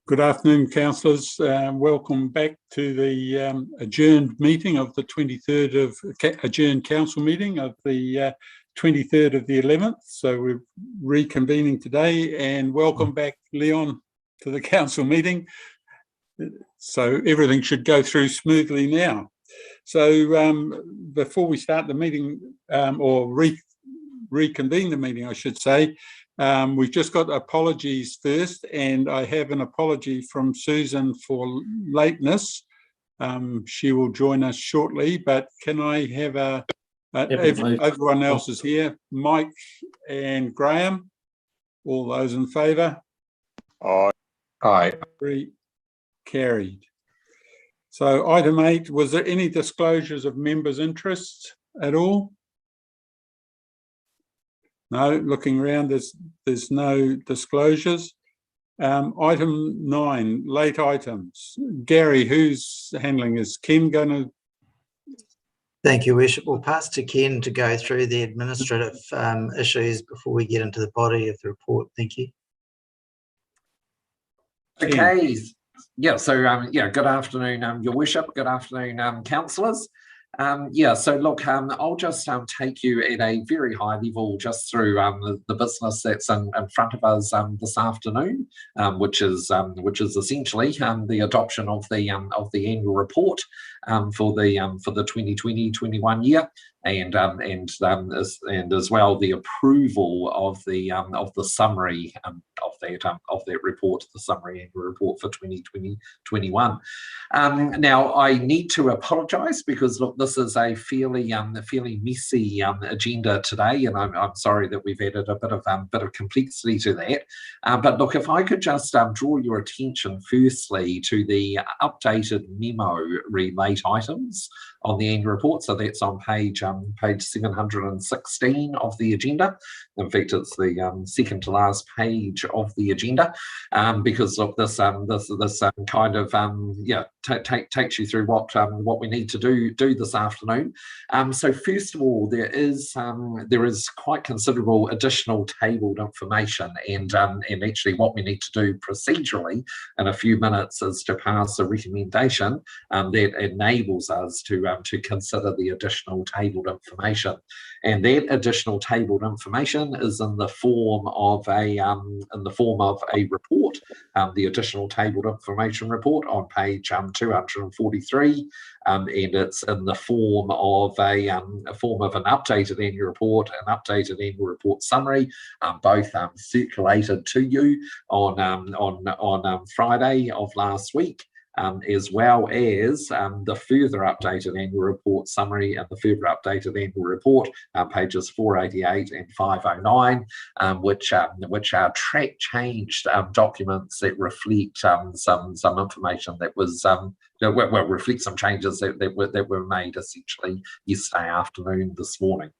Good afternoon, councillors. Welcome back to the adjourned meeting of the 23rd of adjourned council meeting of the 23rd of the 11th. So we're reconvening today, and welcome back, Leon, to the council meeting. So everything should go through smoothly now. So before we start the meeting, or reconvene the meeting, I should say, we've just got apologies first, and I have an apology from Susan for lateness. She will join us shortly, but can I have everyone else is here, Mike and Graham, all those in favour? Aye. Aye. Carried. So item 8, was there any disclosures of members' interests at all? No, looking around, there's no disclosures. Item 9, late items. Gary, who's handling? Is Ken going to? Thank you, Bishop. We'll pass to Ken to go through the administrative issues before we get into the body of the report. Thank you. Okay. Yeah. So good afternoon, Your Worship. Good afternoon, councillors. So look, I'll just take you at a very high level just through the business that's in front of us this afternoon, which is essentially the adoption of the annual report for the 2020-21 year, and as well the approval of the summary of that report, the summary annual report for 2020-21. Now I need to apologise because look, this is a fairly messy agenda today, and I'm sorry that we've added a bit of complexity to that. But look, if I could just draw your attention firstly to the updated memo relate items on the annual report. So that's on page 716 of the agenda. In fact, it's the second to last page of the agenda, because look, this kind of takes you through what we need to do this afternoon. So first of all, there is quite considerable additional tabled information, and actually what we need to do procedurally in a few minutes is to pass a recommendation that enables us to consider the additional tabled information, and that additional tabled information is in the form of a report, the additional tabled information report on page 243, and it's in the form of an updated annual report, an updated annual report summary, both circulated to you on Friday of last week. As well as the further updated annual report summary and the further updated annual report, pages 488 and 509, which are track changed documents that reflect some information that was reflect some changes that were made essentially yesterday afternoon, this morning.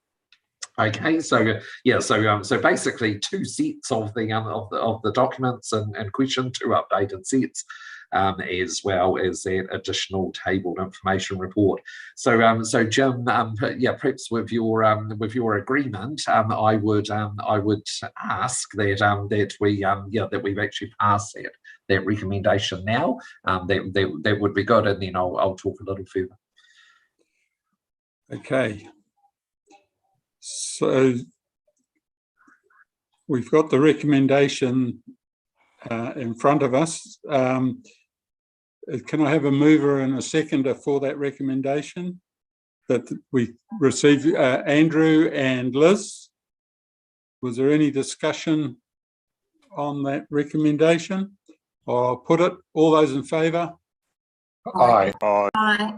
Okay, so so basically two sets of the documents in question, two updated sets, as well as that additional tabled information report. So Jim, perhaps with your agreement, I would ask that we've actually passed that recommendation now. That would be good, and then I'll talk a little further. Okay. So we've got the recommendation in front of us. Can I have a mover and a seconder for that recommendation that we received? Andrew and Liz, was there any discussion on that recommendation? I'll put it, all those in favour? Aye. Aye.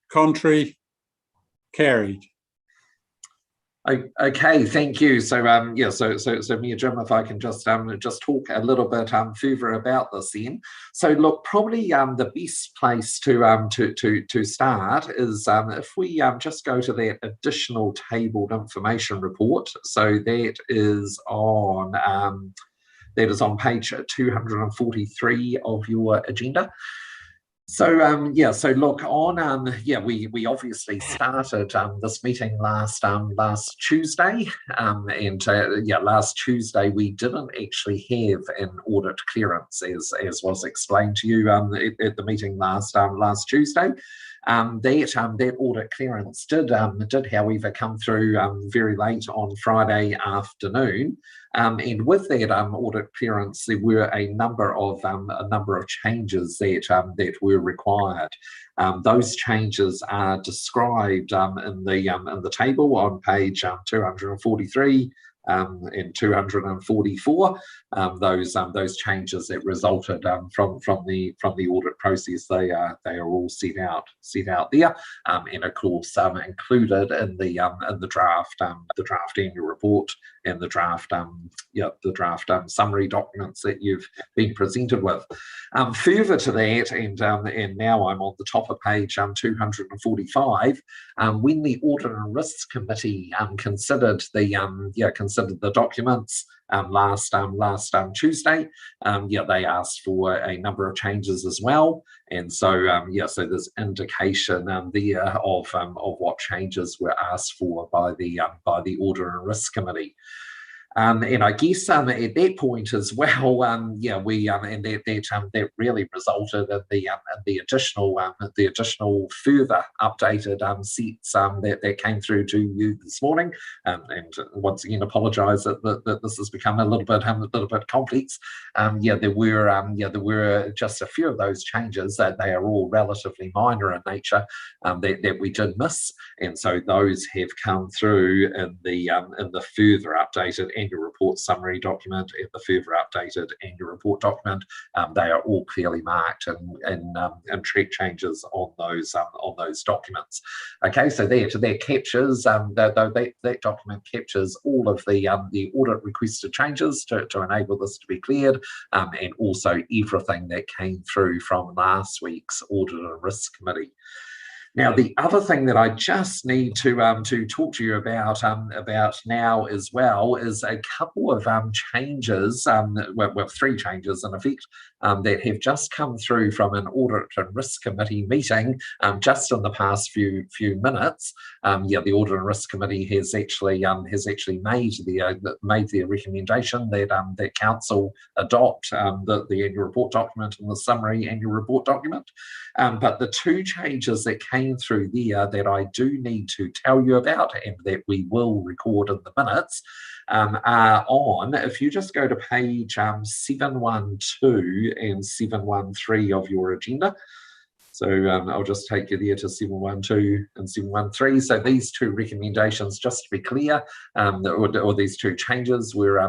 Contrary? Carried. Okay, thank you. So so me and Jim, if I can just talk a little bit further about this then. So look, probably the best place to start is if we just go to that additional tabled information report. So that is on page 243 of your agenda. So so look on we obviously started this meeting last Tuesday, and last Tuesday we didn't actually have an audit clearance as was explained to you at the meeting last Tuesday. That audit clearance did however come through very late on Friday afternoon. And with that audit clearance, there were a number of changes that were required. Those changes are described in the table on page 243 and 244. Those changes that resulted from the audit process, they are all set out there, and of course included in the draft annual report and the draft summary documents that you've been presented with. Further to that, and now I'm on the top of page 245. When the Audit and Risk Committee considered the documents last Tuesday, they asked for a number of changes as well, and so so there's indication there of what changes were asked for by the Audit and Risk Committee. And I guess at that point as well, and that really resulted in the additional further updated sets that came through to you this morning. And once again, apologise that this has become a little bit complex. There were just a few of those changes that they are all relatively minor in nature that we did miss, and so those have come through in the further updated annual report summary document and the further updated annual report document. They are all clearly marked and track changes on those documents. Okay, so that captures that document captures all of the audit requested changes to enable this to be cleared, and also everything that came through from last week's Audit and Risk Committee. Now, the other thing that I just need to talk to you about now as well is a couple of changes, three changes in effect, that have just come through from an Audit and Risk Committee meeting just in the past few minutes. The Audit and Risk Committee has actually made the recommendation that Council adopt the annual report document and the summary annual report document. But the two changes that came through there that I do need to tell you about and that we will record in the minutes are on, if you just go to page 712 and 713 of your agenda. So I'll just take you there to 712 and 713. So these two recommendations, just to be clear, or these two changes were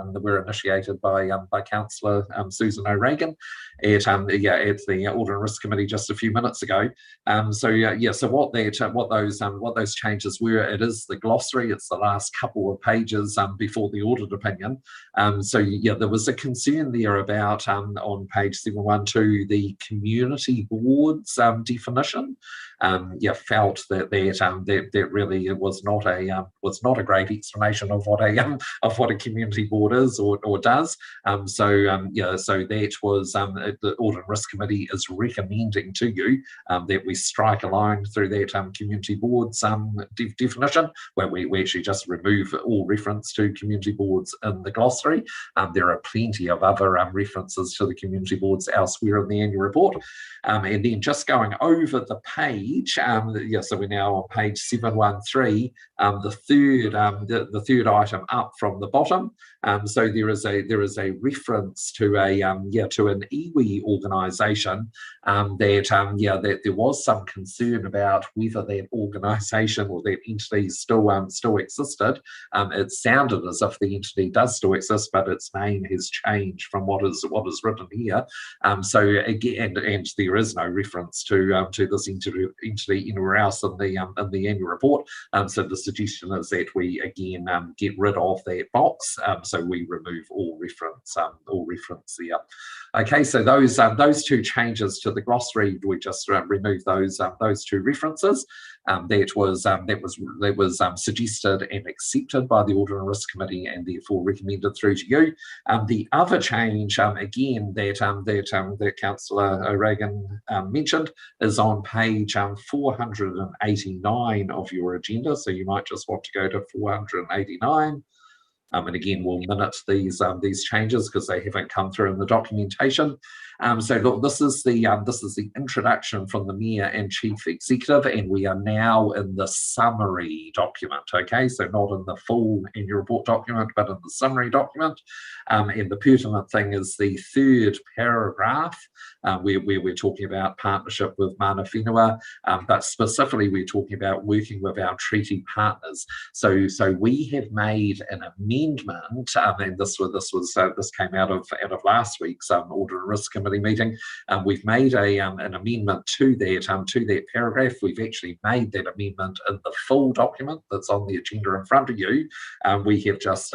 initiated by Councillor Susan O'Regan at the Audit and Risk Committee just a few minutes ago. So what those changes were, it is the glossary. It's the last couple of pages before the audit opinion. There was a concern there about on page 712 the community boards definition. Felt that really was not a great explanation of what a community board is or does. So that was the Audit and Risk Committee is recommending to you that we strike a line through that community boards definition, where we actually just remove all reference to community boards in the glossary. There are plenty of other references to the community boards elsewhere in the annual report. And then just going over the page, so we're now on page 713, the third item up from the bottom. So there is a reference to an iwi organisation that there was some concern about whether that organisation or that entity still existed. It sounded as if the entity does still exist, but its name has changed from what is written here. So again, and there is no reference to this entity anywhere else in the annual report. So the suggestion is that we again get rid of that box so we remove all reference there. Okay, so those two changes to the glossary, we just remove those two references. That was suggested and accepted by the Audit and Risk Committee and therefore recommended through to you. The other change, again, that Councillor O'Regan mentioned is on page 489 of your agenda. So you might just want to go to 489. And again, we'll minute these changes because they haven't come through in the documentation. So look, this is the introduction from the Mayor and Chief Executive, and we are now in the summary document. Okay, so not in the full annual report document, but in the summary document. And the pertinent thing is the third paragraph, where we're talking about partnership with Mana Whenua, but specifically we're talking about working with our treaty partners. So we have made an amendment, and this came out of last week's Audit and Risk Committee meeting. We've made an amendment to that paragraph. We've actually made that amendment in the full document that's on the agenda in front of you. We have just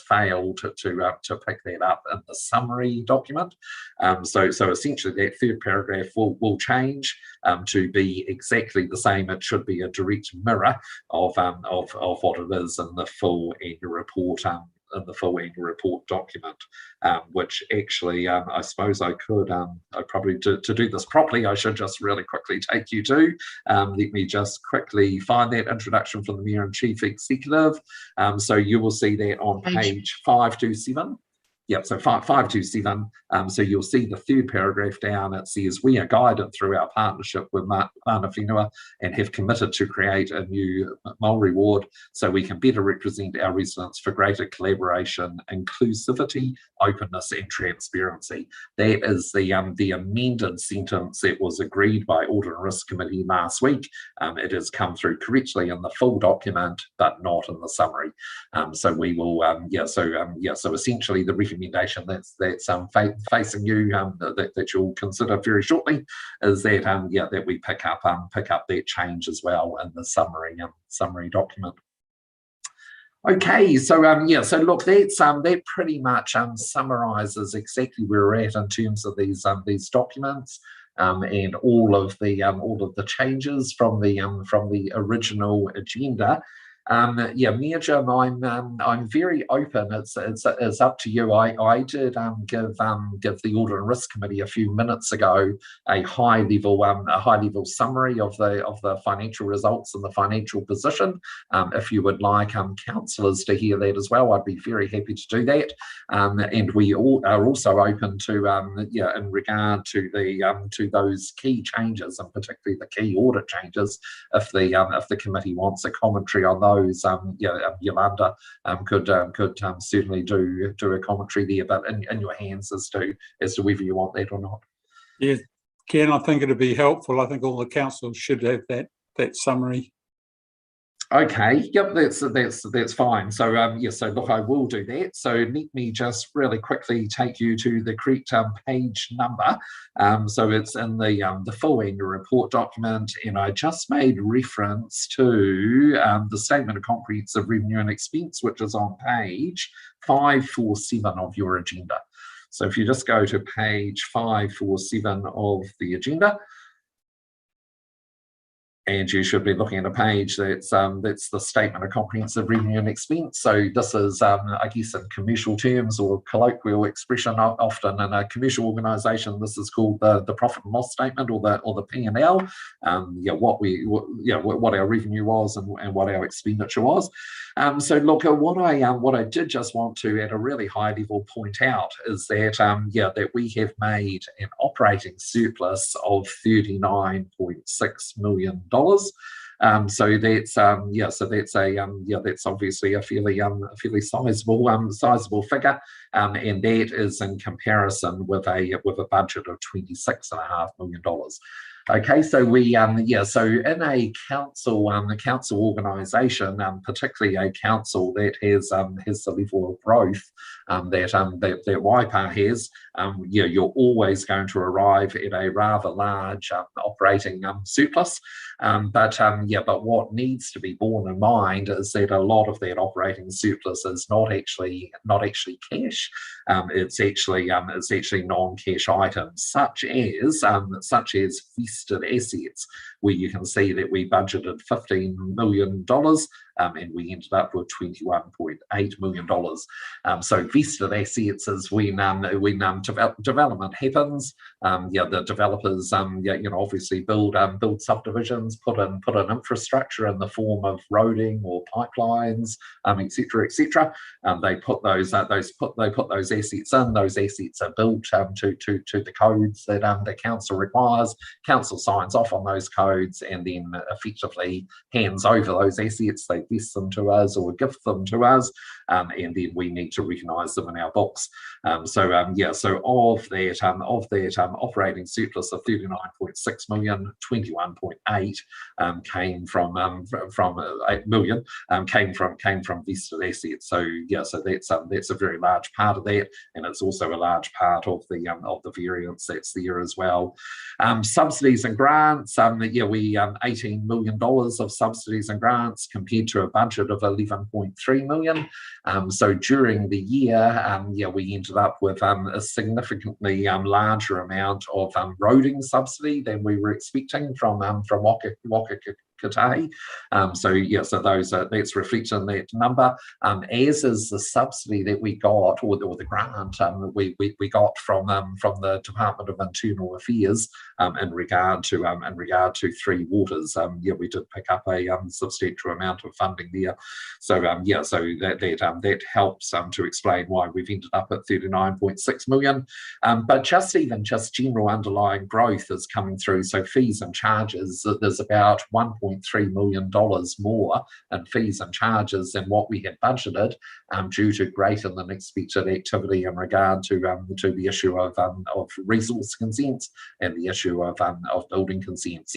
failed to pick that up in the summary document. So essentially that third paragraph will change to be exactly the same. It should be a direct mirror of what it is in the full annual report. In the full annual report document, which actually I suppose I could, I probably to do this properly, I should just really quickly take you to. Let me just quickly find that introduction from the Mayor and Chief Executive. So you will see that on page 527. Yep, so 527. So you'll see the third paragraph down. It says, we are guided through our partnership with Mana Whenua and have committed to create a new Māori ward so we can better represent our residents for greater collaboration, inclusivity, openness and transparency. That is the amended sentence that was agreed by Audit and Risk Committee last week. It has come through correctly in the full document, but not in the summary. So we will, so essentially the recommendation that's facing you that you'll consider very shortly is that that we pick up that change as well in the summary document. Okay, so so look, that pretty much summarises exactly where we're at in terms of these documents. And all of the changes from the original agenda. Mayor Jim, I'm very open. It's up to you. I did give the Audit and Risk Committee a few minutes ago a high level summary of the financial results and the financial position. If you would like councillors to hear that as well, I'd be very happy to do that. And we all are also open to in regard to those key changes, and particularly the key audit changes, if the committee wants a commentary on those. Yolanda could certainly do a commentary there, but in your hands as to whether you want that or not. Yeah, Ken, I think it'd be helpful. I think all the councils should have that summary. Okay, yep, that's fine. So so look, I will do that. So let me just really quickly take you to the correct page number. So it's in the full annual report document, and I just made reference to the statement of comprehensive revenue and expense, which is on page 547 of your agenda. So if you just go to page 547 of the agenda, and you should be looking at a page that's the statement of comprehensive revenue and expense. So this is, I guess, in commercial terms or colloquial expression, often in a commercial organisation, this is called the profit and loss statement or the P&L. What our revenue was and what our expenditure was. So look, what I did just want to, at a really high level, point out is that that we have made an operating surplus of $39.6 million. So that's that's obviously a fairly sizable figure, and that is in comparison with a budget of $26.5 million. Okay, so we so in a council organisation, particularly a council that has the level of growth that Waipa has, you're always going to arrive at a rather large operating surplus. But what needs to be borne in mind is that a lot of that operating surplus is not actually cash. It's actually non-cash items such as vested assets, where you can see that we budgeted $15 million. And we ended up with $21.8 million. So vested assets is when development happens. The developers, obviously build subdivisions, put in infrastructure in the form of roading or pipelines, etc., etc. They put those assets in. Those assets are built to the codes that the council requires. Council signs off on those codes and then effectively hands over those assets. They vest them to us or gift them to us, and then we need to recognise them in our books. So of that operating surplus of 39.6 million, 21.8 came from 8 million came from vested assets. So that's a very large part of that, and it's also a large part of the variance that's there as well. Subsidies and grants, we $18 million of subsidies and grants compared to a budget of 11.3 million. So during the year, we ended up with a significantly larger amount of roading subsidy than we were expecting from Waka Katahi. So that's reflected in that number, as is the subsidy that we got, or the grant we got from the Department of Internal Affairs in regard to Three Waters. We did pick up a substantial amount of funding there. So that helps to explain why we've ended up at 39.6 million. But just general underlying growth is coming through. So fees and charges, there's about $1.3 million more in fees and charges than what we had budgeted, due to greater than expected activity in regard to the issue of resource consents and the issue of building consents.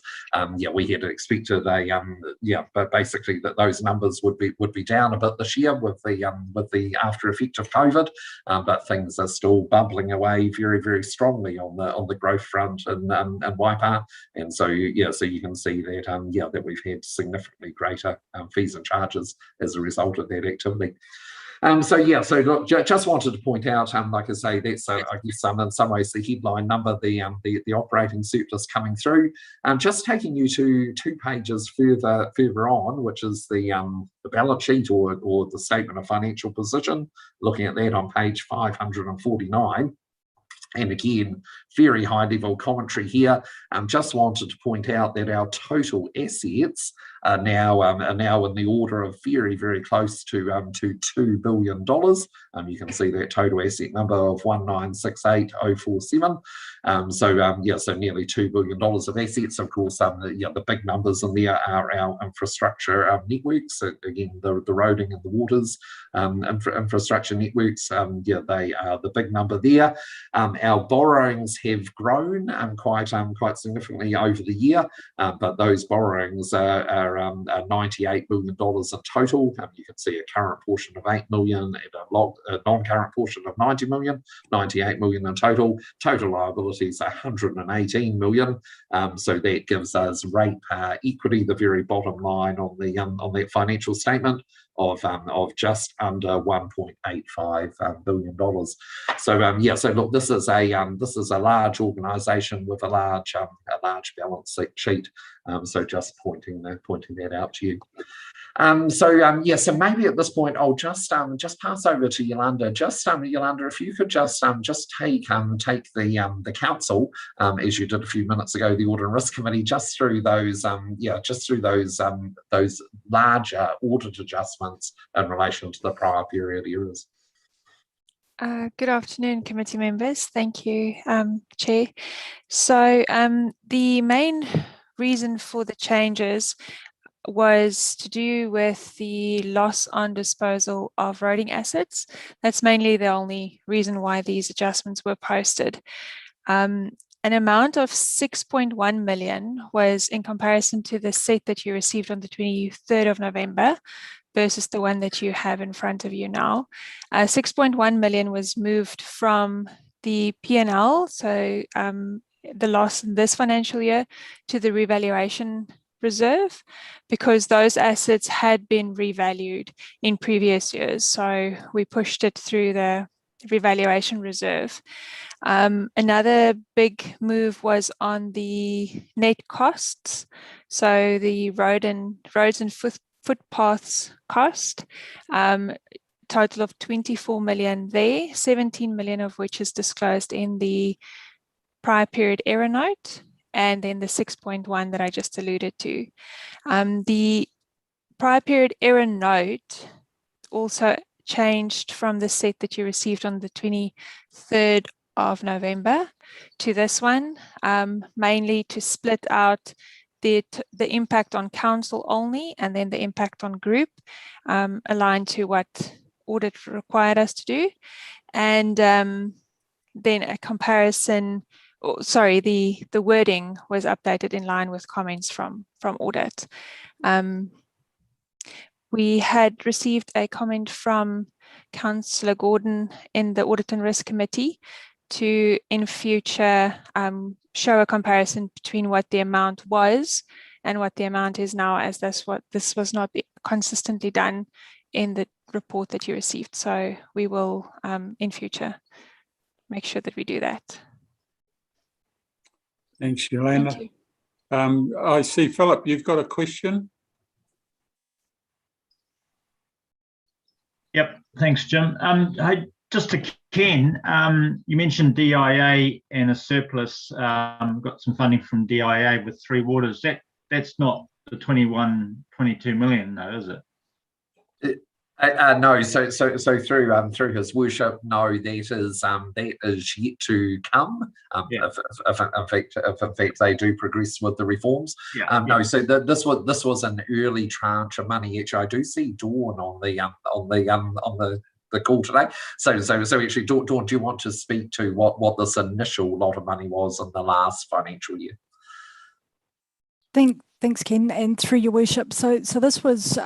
We had expected but basically that those numbers would be down a bit this year with the after effect of COVID, but things are still bubbling away very, very strongly on the growth front in Waipa, and so you can see that that we've had significantly greater fees and charges as a result of that activity. So look, just wanted to point out, like I say, that's I guess in some ways the headline number, the operating surplus coming through. Just taking you to 2 pages further on, which is the balance sheet or the statement of financial position. Looking at that on page 549. And again, very high level commentary here. Just wanted to point out that our total assets are now in the order of very, very close to $2 billion. You can see that total asset number of 1968047. So nearly $2 billion of assets. Of course, the big numbers in there are our infrastructure networks. So again, the roading and the waters infrastructure networks. They are the big number there. Our borrowings have grown quite significantly over the year, but those borrowings are $98 million in total. You can see a current portion of 8 million and a non-current portion of 90 million, 98 million in total. Total liabilities are 118 million. So that gives us rate equity, the very bottom line on that financial statement, of just under $1.85 billion. So so look, this is a large organisation with a large balance sheet. So just pointing that out to you. So maybe at this point I'll just pass over to Yolanda. Yolanda, if you could just take the council, as you did a few minutes ago, the Audit and Risk Committee, just through those larger audit adjustments in relation to the prior period areas. Good afternoon, committee members. Thank you, Chair. So the main reason for the changes was to do with the loss on disposal of roading assets. That's mainly the only reason why these adjustments were posted. And an amount of 6.1 million was in comparison to the set that you received on the 23rd of November versus the one that you have in front of you now. 6.1 million was moved from the P&L, so the loss in this financial year, to the revaluation reserve, because those assets had been revalued in previous years. So we pushed it through the revaluation reserve. Another big move was on the net costs. So the roads and footpaths cost, total of 24 million there, 17 million of which is disclosed in the prior period error note, and then the 6.1 that I just alluded to. The prior period error note also changed from the set that you received on the 23rd of November to this one, mainly to split out the impact on council only and then the impact on group, aligned to what audit required us to do. And then a comparison, the wording was updated in line with comments from audit. We had received a comment from Councillor Gordon in the Audit and Risk Committee to, in future, show a comparison between what the amount was and what the amount is now, as this was not consistently done in the report that you received. So we will, in future, make sure that we do that. Thanks, Yolanda. Thank you. I see, Philip, you've got a question. Yep, thanks, Jim. Just to Ken, you mentioned DIA and a surplus, got some funding from DIA with Three Waters. That's not the 22 million though, is it? No, so through his worship, no, that is yet to come. If in fact they do progress with the reforms. No, so this was an early tranche of money. Actually, I do see Dawn on the call today. So actually, Dawn, do you want to speak to what this initial lot of money was in the last financial year? Thanks, Ken, and through your worship. So this was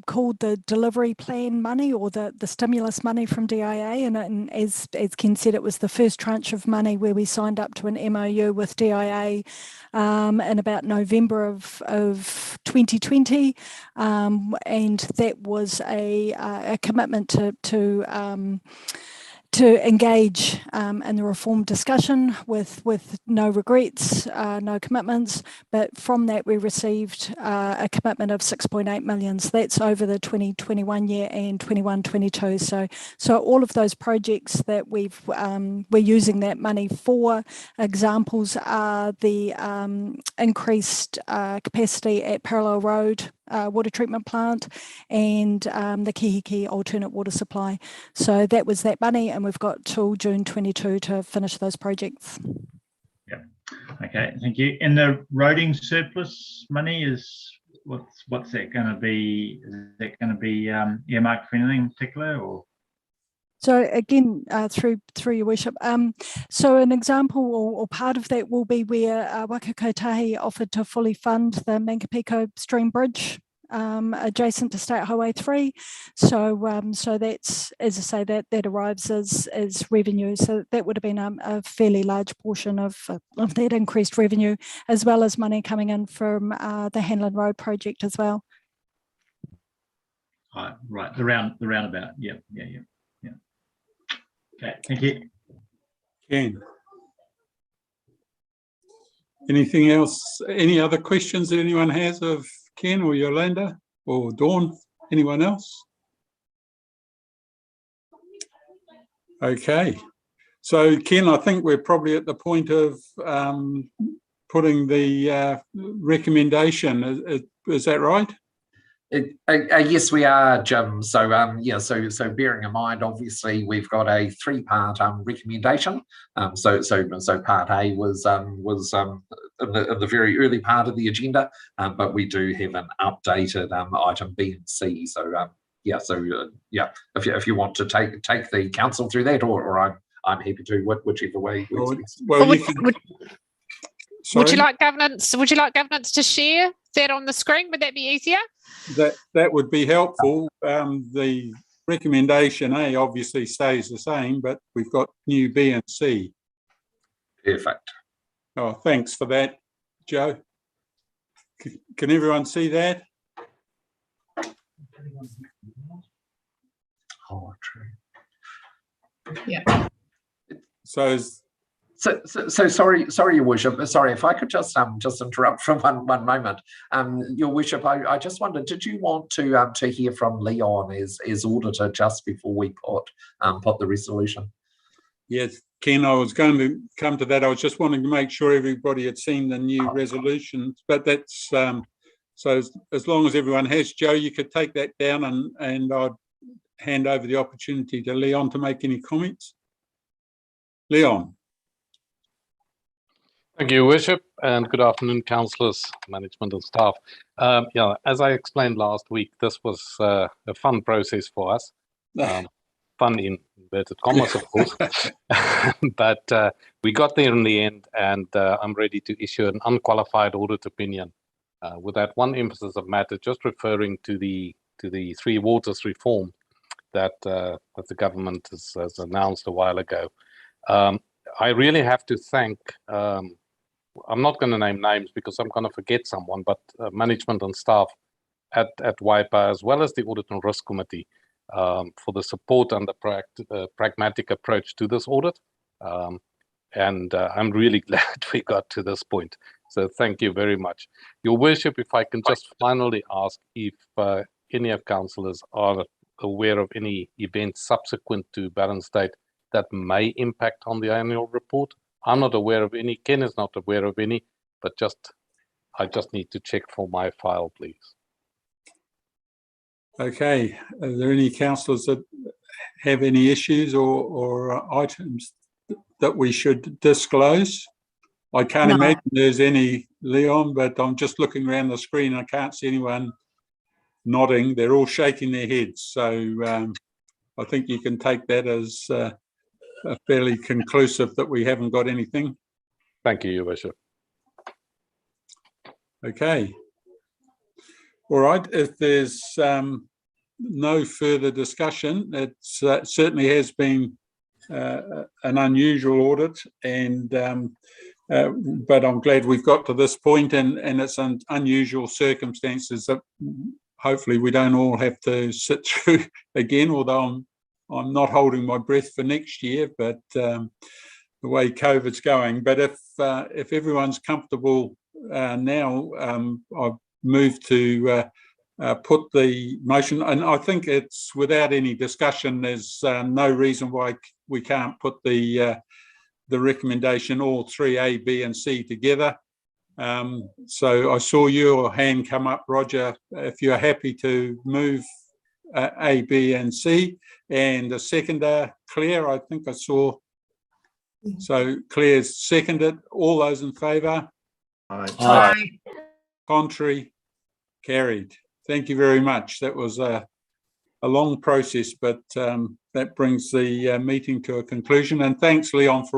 called the delivery plan money, or the stimulus money from DIA, and as Ken said, it was the first tranche of money where we signed up to an MOU with DIA in about November of 2020, and that was a commitment to engage in the reform discussion with no regrets, no commitments, but from that we received a commitment of 6.8 million. So that's over the 2021 year and 21-22. So all of those projects that we're using that money for, examples are the increased capacity at Parallel Road water treatment plant and the Kihiki alternate water supply. So that was that money, and we've got till June 22 to finish those projects. Yeah. Okay, thank you. And the roading surplus money is what's that going to be? Is that going to be earmarked for anything in particular, or? So again, through your worship, so an example or part of that will be where Waka Kotahi offered to fully fund the Mankapiko Stream Bridge adjacent to State Highway 3. So that's, as I say, that arrives as revenue. So that would have been a fairly large portion of that increased revenue, as well as money coming in from the Hanlon Road project as well. Right, the roundabout. Yeah. Okay, thank you. Ken. Anything else? Any other questions that anyone has of Ken or Yolanda or Dawn? Anyone else? Okay. So, Ken, I think we're probably at the point of putting the recommendation. Is that right? Yes, we are, Jim. So so bearing in mind, obviously, we've got a three-part recommendation. So part A was in the very early part of the agenda, but we do have an updated item B and C. So if you want to take the council through that, or I'm happy to, whichever way. Well, Sorry? Would you like governance? Would you like governance to share that on the screen? Would that be easier? That would be helpful. The recommendation A obviously stays the same, but we've got new B and C. Perfect. Oh, thanks for that, Joe. Can everyone see that? Oh, true. Yeah. So sorry, Your Worship. Sorry, if I could just interrupt for one moment. Your Worship, I just wondered, did you want to hear from Leon as auditor just before we put the resolution? yes, Ken, I was going to come to that. I was just wanting to make sure everybody had seen the new resolutions, but that's so as long as everyone has, Joe, you could take that down and I'd hand over the opportunity to Leon to make any comments. Leon. Thank you, Worship, and good afternoon, councillors, management and staff. Yeah, as I explained last week, this was a fun process for us. Fun in inverted commas, of course. But we got there in the end, and I'm ready to issue an unqualified audit opinion with that one emphasis of matter, just referring to the Three Waters reform that the government has announced a while ago. I really have to thank, I'm not going to name names because I'm going to forget someone, but management and staff at WIPA, as well as the Audit and Risk Committee, for the support and the pragmatic approach to this audit. And I'm really glad we got to this point. So thank you very much. Your Worship, if I can just finally ask if any of councillors are aware of any events subsequent to balance date that may impact on the annual report. I'm not aware of any. Ken is not aware of any, but I just need to check for my file, please. Okay. Are there any councillors that have any issues or items that we should disclose? I can't imagine there's any, Leon, but I'm just looking around the screen. I can't see anyone nodding. They're all shaking their heads. So I think you can take that as fairly conclusive that we haven't got anything. Thank you, Your Worship. Okay. All right. If there's no further discussion, it certainly has been an unusual audit, and but I'm glad we've got to this point, and it's an unusual circumstances that hopefully we don't all have to sit through again, although I'm not holding my breath for next year, but the way COVID's going. But if everyone's comfortable now, I've moved to put the motion, and I think it's without any discussion. There's no reason why we can't put the recommendation, all three, A, B and C, together. So I saw your hand come up, Roger, if you're happy to move A, B and C, and a seconder, Claire, I think I saw. So Claire's seconded. All those in favour? Aye. Contrary? Carried. Thank you very much. That was a long process, but that brings the meeting to a conclusion. And thanks, Leon, for